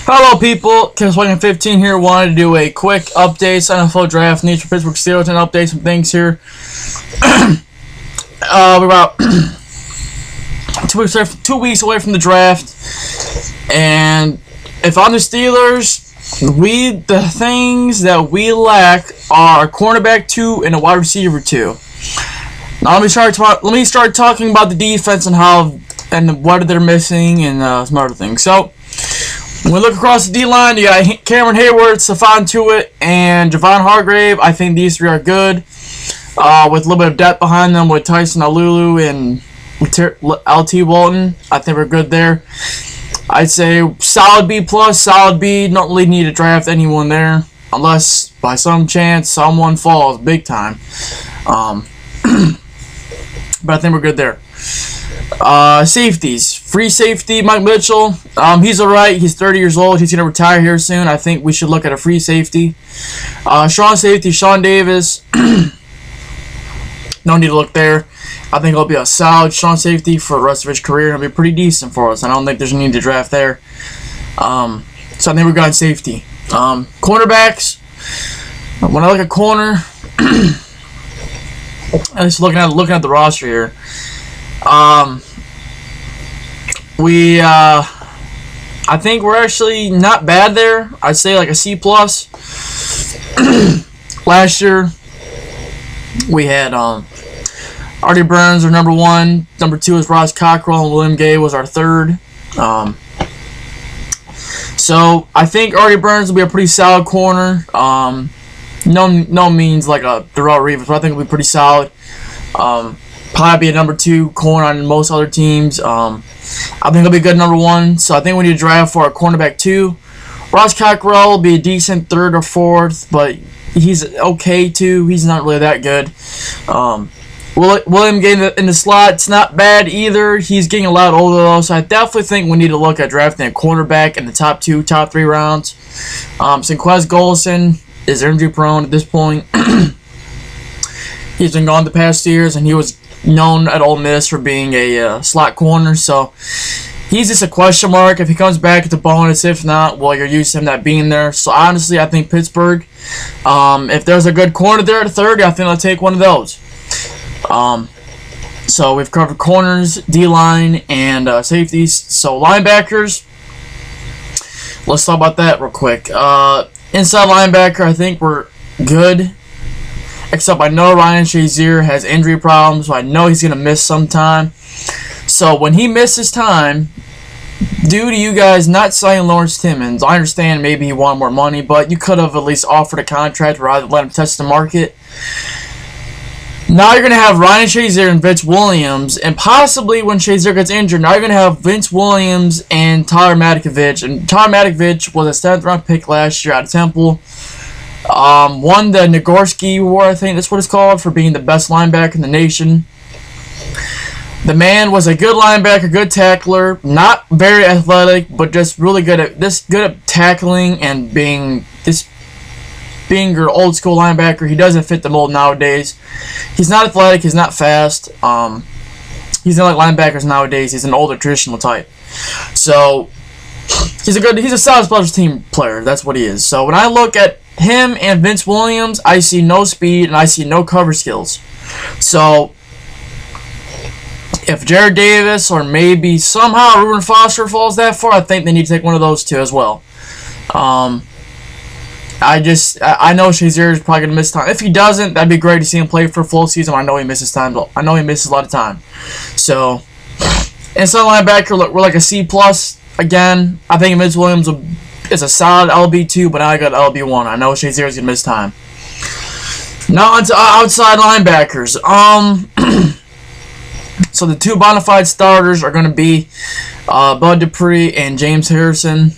Hello people, Kim15 here. Wanted to do a quick update, NFL draft news for Pittsburgh Steelers, and update some things here. We're about 2 weeks away from the draft, and if I'm the Steelers, the things that we lack are a cornerback 2 and a wide receiver 2. Now let me start talking about the defense and how and what they're missing and some other things. So when we look across the D-line, you got Cameron Hayward, Stephon Tuitt, and Javon Hargrave. I think these three are good, with a little bit of depth behind them with Tyson Alulu and LT Walton. I think we're good there. I'd say solid B+, solid B. Don't really need to draft anyone there unless by some chance someone falls big time. But I think we're good there. Safeties. Free safety, Mike Mitchell. He's alright. He's 30 years old. He's going to retire here soon. I think we should look at a free safety. Strong safety, Sean Davis. No need to look there. I think he'll be a solid strong safety for the rest of his career. He'll be pretty decent for us. I don't think there's a need to draft there. So I think we're going safety. Cornerbacks. When I look at corner, I'm just looking at the roster here. I think we're actually not bad there. I'd say like a C+. Last year, we had Artie Burns, our number 1. Number 2 is Ross Cockrell, and William Gay was our 3rd. So I think Artie Burns will be a pretty solid corner. No means like a Darrell Reeves, but I think it'll be pretty solid. Probably be a number 2 corner on most other teams. I think he'll be a good number 1. So I think we need to draft for a cornerback 2. Ross Cockrell will be a decent 3rd or 4th, but he's okay too. He's not really that good. William Gay in the slot, it's not bad either. He's getting a lot older though, so I definitely think we need to look at drafting a cornerback in the top 3 rounds. Sinquez Golson is injury prone at this point. He's been gone the past years, and he was known at Ole Miss for being a slot corner, so he's just a question mark. If he comes back, it's a bonus. If not, well, you're used to him not being there. So honestly, I think Pittsburgh, if there's a good corner there at 30, I think I'll take one of those. So we've covered corners, D-line, and safeties. So linebackers, let's talk about that real quick. Inside linebacker, I think we're good. Except I know Ryan Shazier has injury problems, so I know he's going to miss some time. So when he misses time, due to you guys not signing Lawrence Timmons, I understand maybe he wanted more money, but you could have at least offered a contract rather than let him test the market. Now you're going to have Ryan Shazier and Vince Williams, and possibly when Shazier gets injured, now you're going to have Vince Williams and Tyler Matkovich. And Tyler Matkovich was a 7th round pick last year out of Temple. Won the Nagorski Award, I think that's what it's called, for being the best linebacker in the nation. The man was a good linebacker, good tackler, not very athletic, but just really good at tackling and being your old school linebacker. He doesn't fit the mold nowadays. He's not athletic, he's not fast. He's not like linebackers nowadays. He's an older traditional type. So he's a solid special team player. That's what he is. So when I look at him and Vince Williams, I see no speed and I see no cover skills. So if Jared Davis or maybe somehow Reuben Foster falls that far, I think they need to take one of those two as well. I know Shazier is probably going to miss time. If he doesn't, that'd be great to see him play for a full season. I know he misses time. I know he misses a lot of time. So inside linebacker, look, we're like a C+. Again, I think Vince Williams is a solid LB2, but now I got LB1. I know Shazier is going to miss time. Now on to outside linebackers. So the 2 bona fide starters are going to be Bud Dupree and James Harrison.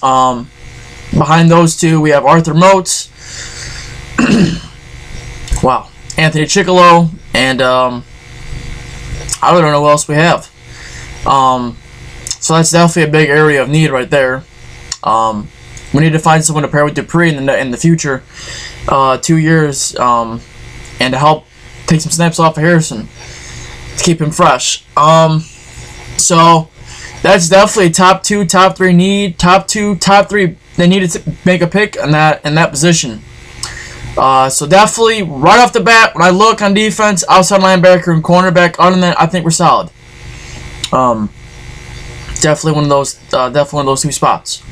Behind those 2, we have Arthur Moats. Wow. Anthony Chickillo. And I really don't know what else we have. So that's definitely a big area of need right there. We need to find someone to pair with Dupree in the future 2 years, and to help take some snaps off of Harrison to keep him fresh. So That's definitely a top 2, top 3 need. Top 2, top 3. They needed to make a pick in that position. So definitely right off the bat, when I look on defense, outside linebacker and cornerback, other than that, I think we're solid. Definitely one of those 2 spots.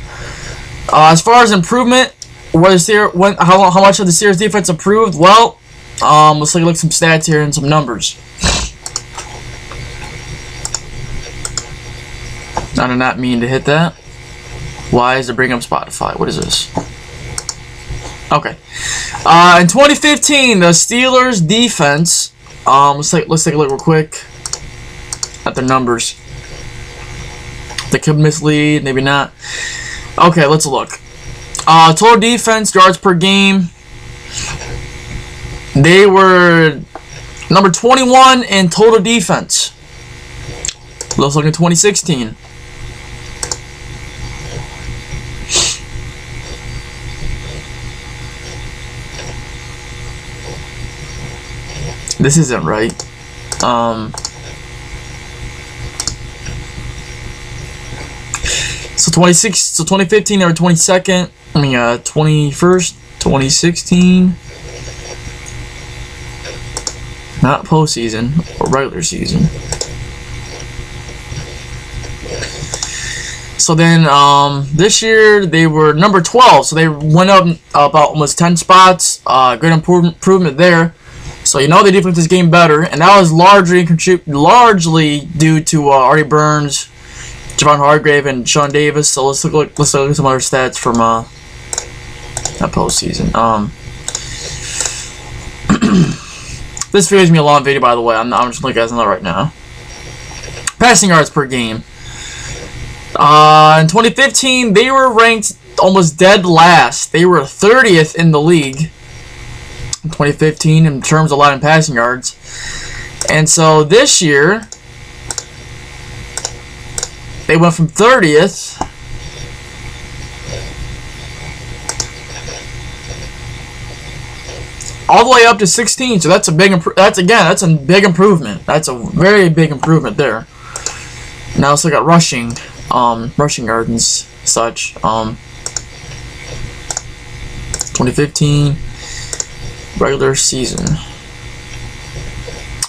As far as improvement, how much of the Steelers defense improved? Well, let's look at some stats here and some numbers. I did not mean to hit that. Why is it bringing up Spotify? What is this? Okay. In 2015, the Steelers defense. Let's take a look real quick at their numbers. They could mislead, maybe not. Okay, let's look. Total defense, yards per game. They were number 21 in total defense. Let's look at 2016. This isn't right. So 2015 they were 22nd. 21st. 2016. Not postseason or regular season. So then this year they were number 12. So they went up about almost 10 spots. Good improvement there. So the defense is getting better, and that was largely due to Artie Burns, Javon Hargrave, and Sean Davis. So let's look at some other stats from that postseason. This video is gonna be a long video, by the way. I'm just looking at guys know right now. Passing yards per game. In 2015, they were ranked almost dead last. They were 30th in the league. 2015 in terms of allowed in passing yards, and so this year they went from 30th all the way up to 16. So that's a big that's a big improvement. That's a very big improvement there. Now let's look at rushing yards and such. 2015 regular season.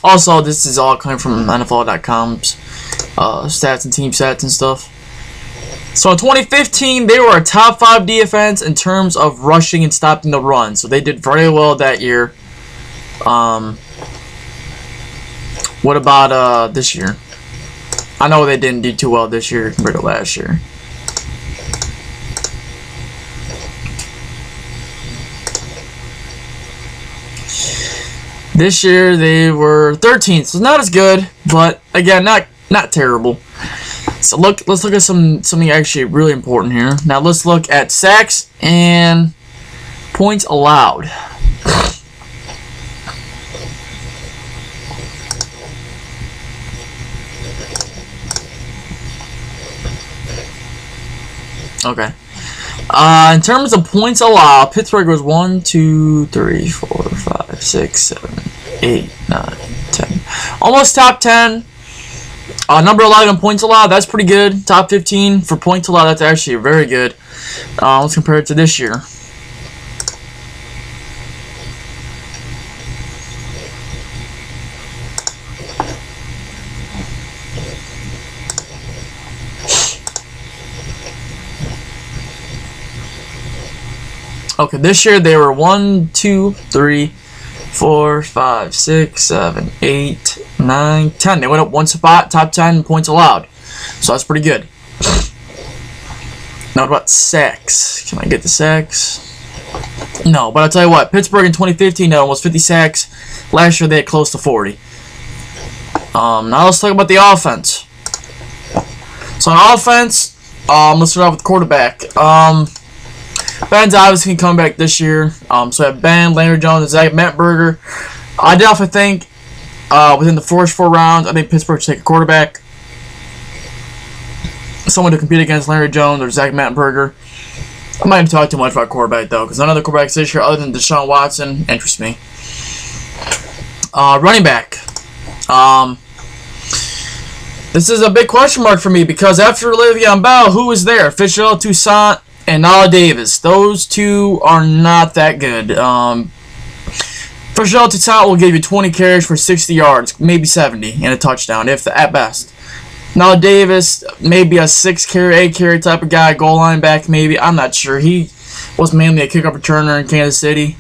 Also, this is all coming from NFL.com's stats and team stats and stuff. So in 2015, they were a top 5 defense in terms of rushing and stopping the run. So they did very well that year. What about this year? I know they didn't do too well this year compared to last year. This year they were 13th, so not as good, but again, not terrible. So let's look at something actually really important here. Now let's look at sacks and points allowed. Okay. In terms of points allowed, Pittsburgh was 1, 2, 3, 4, 5, 6, 7, 8, 9, 10. Almost top 10. Number 11 points allowed, that's pretty good. Top 15 for points allowed, that's actually very good. Let's compare it to this year. Okay, this year they were 1, 2, 3, 4, 5, 6, 7, 8, 9, 10. They went up one spot, top 10 points allowed. So that's pretty good. Now what about sacks? Can I get the sacks? No, but I'll tell you what, Pittsburgh in 2015 had almost 50 sacks. Last year they had close to 40. Now let's talk about the offense. So on offense, let's start off with quarterback. Ben's obviously can come back this year. So I have Ben, Landry Jones, and Zach Mettenberger. I definitely think within the first 4 rounds, I think Pittsburgh should take a quarterback. Someone to compete against Landry Jones or Zach Mettenberger. I'm not going to talk too much about quarterback, though, because none of the quarterbacks this year, other than Deshaun Watson, interest me. Running back. This is a big question mark for me because after Le'Veon Bell, who was there? Fitzgerald, Toussaint, and Nala Davis. Those two are not that good. Fitzgerald, Toussaint will give you 20 carries for 60 yards, maybe 70, and a touchdown, if at best. Nala Davis, maybe a 6-carry, 8-carry type of guy, goal line back, maybe. I'm not sure. He was mainly a kickoff returner in Kansas City.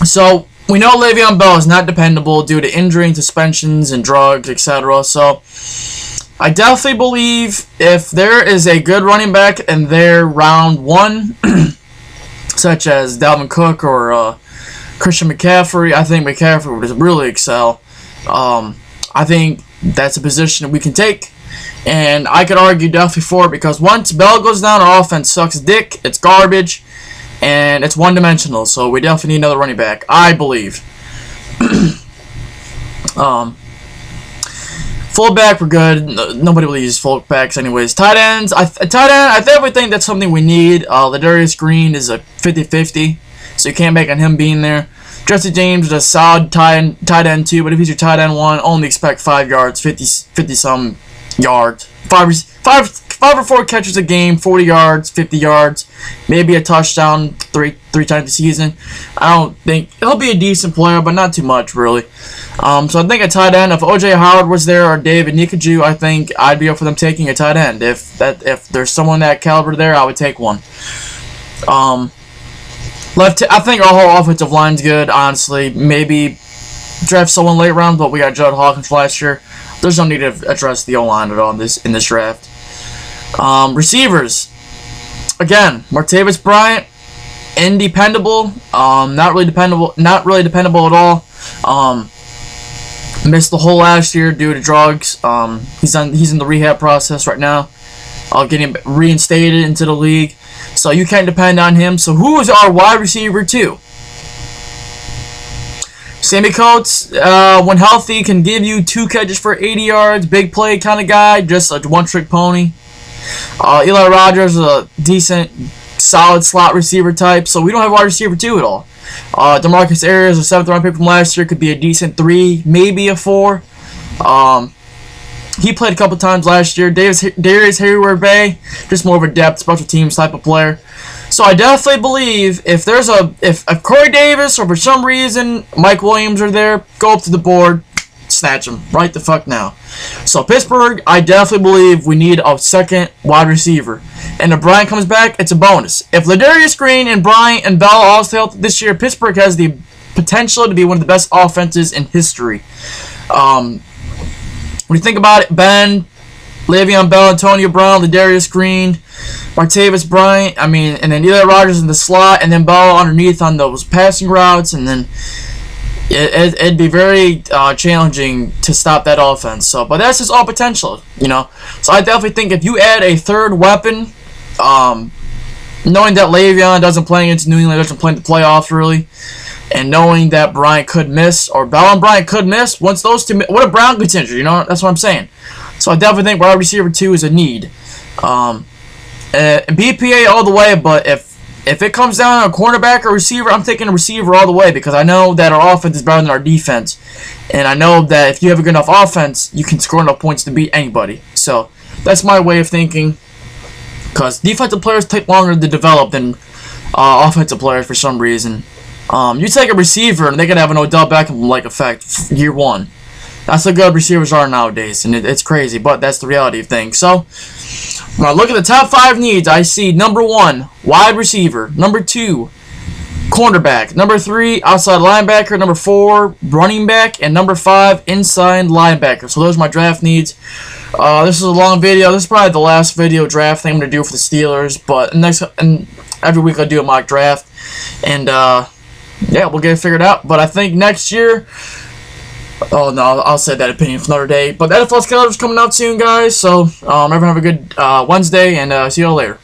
So we know Le'Veon Bell is not dependable due to injury and suspensions and drugs, etc. So I definitely believe if there is a good running back in their round 1, such as Dalvin Cook or Christian McCaffrey, I think McCaffrey would really excel. I think that's a position we can take, and I could argue definitely for it because once Bell goes down, our offense sucks dick, it's garbage, and it's one-dimensional, so we definitely need another running back, I believe. Fullback, we're good. Nobody really uses fullbacks anyways. Tight ends, I definitely think that's something we need. Ladarius Green is a 50-50, so you can't make on him being there. Jesse James is a solid tight end too, but if he's your tight end 1, only expect 5 yards, 50-some yards. 5 or 4 catches a game, 40 yards, 50 yards, maybe a touchdown three times a season. I don't think he'll be a decent player, but not too much really. So I think a tight end, if O.J. Howard was there or David Nikaju, I think I'd be up for them taking a tight end. If there's someone that caliber there, I would take one. I think our whole offensive line's good, honestly. Maybe draft someone late round, but we got Judd Hawkins last year. There's no need to address the O-line at all in this draft. Receivers. Again, Martavis Bryant, independable. Not really dependable at all. Missed the whole last year due to drugs. He's in the rehab process right now. Getting reinstated into the league. So you can't depend on him. So who is our wide receiver 2? Sammy Coates, when healthy, can give you 2 catches for 80 yards. Big play kind of guy. Just a one-trick pony. Eli Rogers is a decent, solid slot receiver type. So we don't have wide receiver 2 at all. DeMarcus Arias, a 7th round pick from last year, could be a decent 3, maybe a 4. He played a couple times last year. Darius Hayward-Bay, just more of a depth, special teams type of player. So I definitely believe if Corey Davis or for some reason Mike Williams are there, go up to the board, snatch him right the fuck now. So Pittsburgh, I definitely believe we need a second wide receiver. And if Bryant comes back, it's a bonus. If Ladarius Green and Bryant and Bell all stay healthy this year, Pittsburgh has the potential to be one of the best offenses in history. When you think about it, Ben, Le'Veon Bell, Antonio Brown, Ladarius Green, Martavis Bryant, and then Eli Rogers in the slot, and then Bell underneath on those passing routes, and then it'd be very challenging to stop that offense. So, but that's just all potential, you know. So I definitely think if you add a third weapon, knowing that Le'Veon doesn't play against New England, doesn't play in the playoffs really, and knowing that Bryant could miss, or Bell and Bryant could miss, once those two, what if Brown gets injured, you know, that's what I'm saying. So I definitely think wide receiver 2 is a need. BPA all the way, but if it comes down to a cornerback or receiver, I'm taking a receiver all the way because I know that our offense is better than our defense. And I know that if you have a good enough offense, you can score enough points to beat anybody. So that's my way of thinking, because defensive players take longer to develop than offensive players for some reason. You take a receiver and they can have an Odell Beckham-like effect year 1. That's how good receivers are nowadays, and it's crazy, but that's the reality of things. So, when I look at the top 5 needs, I see number 1, wide receiver. Number 2, cornerback. Number 3, outside linebacker. Number 4, running back. And number 5, inside linebacker. So those are my draft needs. This is a long video. This is probably the last video draft thing I'm going to do for the Steelers. But every week I do a mock draft. And, yeah, we'll get it figured out. But I think next year... Oh, no, I'll say that opinion for another day. But the NFL schedule is coming out soon, guys. So, everyone have a good Wednesday, and see you all later.